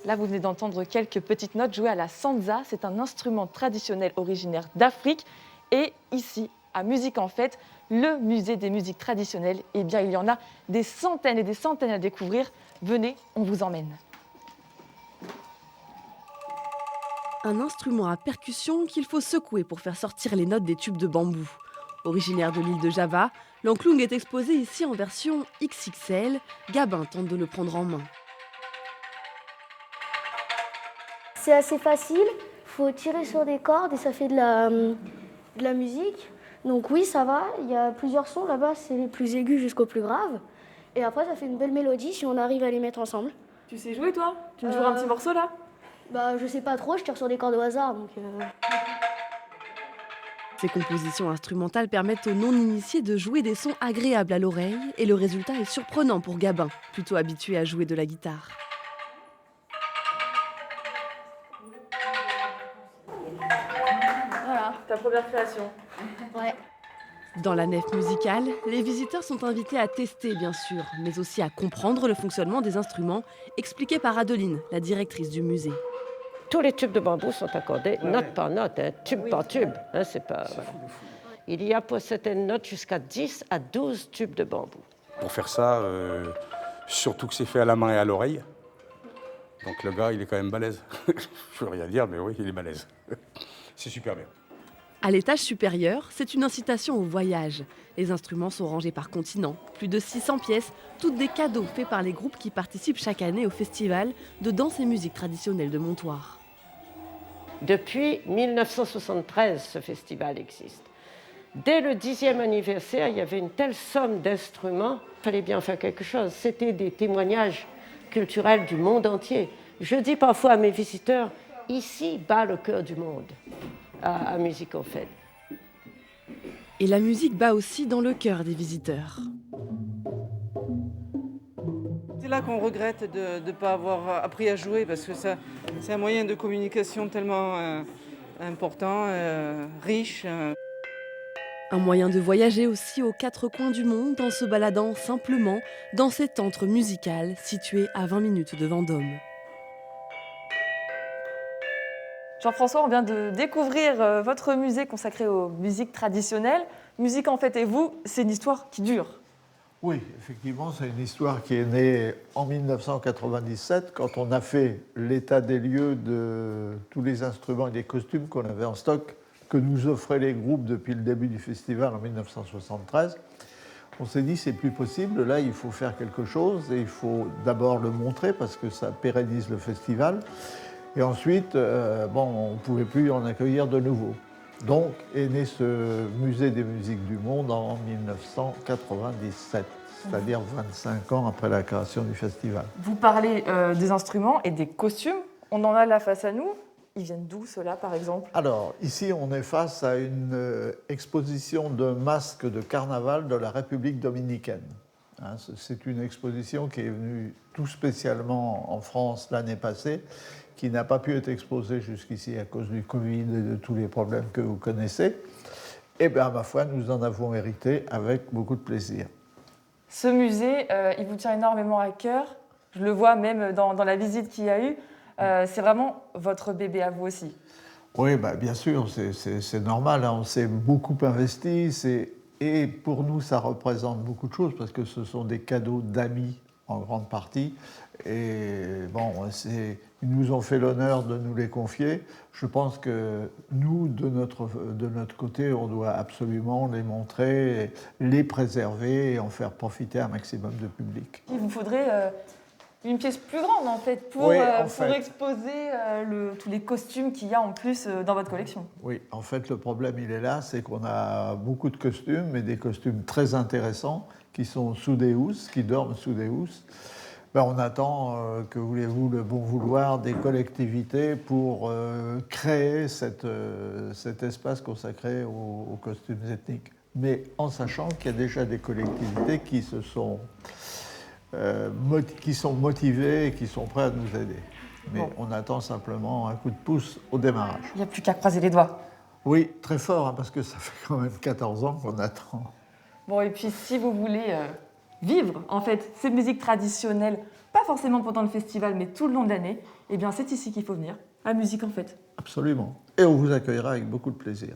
Là, vous venez d'entendre quelques petites notes jouées à la sanza. C'est un instrument traditionnel originaire d'Afrique. Et ici, à Musique en Fête, le musée des musiques traditionnelles, eh bien, il y en a des centaines et des centaines à découvrir. Venez, on vous emmène. Un instrument à percussion qu'il faut secouer pour faire sortir les notes des tubes de bambou. Originaire de l'île de Java, l'angklung est exposé ici en version XXL. Gabin tente de le prendre en main. C'est assez facile, il faut tirer sur des cordes et ça fait de la musique. Donc oui, ça va, il y a plusieurs sons là-bas, c'est les plus aigus jusqu'aux plus graves. Et après, ça fait une belle mélodie si on arrive à les mettre ensemble. Tu sais jouer, toi? Tu me joueras un petit morceau, là? Bah, je sais pas trop, je tire sur des cordes au hasard. Ces compositions instrumentales permettent aux non-initiés de jouer des sons agréables à l'oreille et le résultat est surprenant pour Gabin, plutôt habitué à jouer de la guitare. Voilà, ta première création. Ouais. Dans la nef musicale, les visiteurs sont invités à tester bien sûr, mais aussi à comprendre le fonctionnement des instruments, expliqué par Adeline, la directrice du musée. Tous les tubes de bambou sont accordés note par note, tube par tube. C'est pas, voilà. Il y a pour certaines notes jusqu'à 10 à 12 tubes de bambou. Pour faire ça, surtout que c'est fait à la main et à l'oreille. Donc le gars, il est quand même balèze. Je veux rien dire, mais oui, il est balèze. C'est super bien. À l'étage supérieur, c'est une incitation au voyage. Les instruments sont rangés par continent. Plus de 600 pièces, toutes des cadeaux faits par les groupes qui participent chaque année au festival de danse et musique traditionnelle de Montoire. Depuis 1973, ce festival existe. Dès le 10e anniversaire, il y avait une telle somme d'instruments, il fallait bien faire quelque chose. C'était des témoignages culturels du monde entier. Je dis parfois à mes visiteurs, ici bat le cœur du monde, à Musique en Fête. Et la musique bat aussi dans le cœur des visiteurs. C'est là qu'on regrette de ne pas avoir appris à jouer parce que c'est un moyen de communication tellement important, riche. Un moyen de voyager aussi aux quatre coins du monde en se baladant simplement dans cet antre musical situé à 20 minutes de Vendôme. Jean-François, on vient de découvrir votre musée consacré aux musiques traditionnelles. Musique en Fête et vous, c'est une histoire qui dure. Oui, effectivement, c'est une histoire qui est née en 1997, quand on a fait l'état des lieux de tous les instruments et des costumes qu'on avait en stock, que nous offraient les groupes depuis le début du festival en 1973. On s'est dit, c'est plus possible, là, il faut faire quelque chose, et il faut d'abord le montrer, parce que ça pérennise le festival. Et ensuite, on ne pouvait plus en accueillir de nouveau. Donc est né ce musée des musiques du monde en 1997, c'est-à-dire 25 ans après la création du festival. Vous parlez des instruments et des costumes. On en a là face à nous. Ils viennent d'où, ceux-là, par exemple? Alors, ici, on est face à une exposition de masques de carnaval de la République dominicaine. C'est une exposition qui est venue tout spécialement en France l'année passée, qui n'a pas pu être exposée jusqu'ici à cause du Covid et de tous les problèmes que vous connaissez. Eh bien, ma foi, nous en avons hérité avec beaucoup de plaisir. Ce musée, il vous tient énormément à cœur. Je le vois même dans la visite qu'il y a eu. C'est vraiment votre bébé à vous aussi. Oui, bien sûr, c'est normal. On s'est beaucoup investi. Et pour nous, ça représente beaucoup de choses parce que ce sont des cadeaux d'amis en grande partie. Et ils nous ont fait l'honneur de nous les confier. Je pense que nous, de notre côté, on doit absolument les montrer, les préserver et en faire profiter un maximum de public. Il vous faudrait une pièce plus grande en fait pour exposer tous les costumes qu'il y a en plus dans votre collection. Oui, en fait, le problème, il est là, c'est qu'on a beaucoup de costumes, mais des costumes très intéressants qui sont sous des housses, qui dorment sous des housses. On attend, que voulez-vous, le bon vouloir des collectivités pour créer cet espace consacré aux costumes ethniques. Mais en sachant qu'il y a déjà des collectivités qui sont motivées et qui sont prêtes à nous aider. Mais on attend simplement un coup de pouce au démarrage. Il n'y a plus qu'à croiser les doigts. Oui, très fort, parce que ça fait quand même 14 ans qu'on attend. Bon, et puis si vous voulez vivre, en fait, ces musiques traditionnelles pas forcément pendant le festival, mais tout le long de l'année, eh bien c'est ici qu'il faut venir, à Musique en Fête. Absolument. Et on vous accueillera avec beaucoup de plaisir.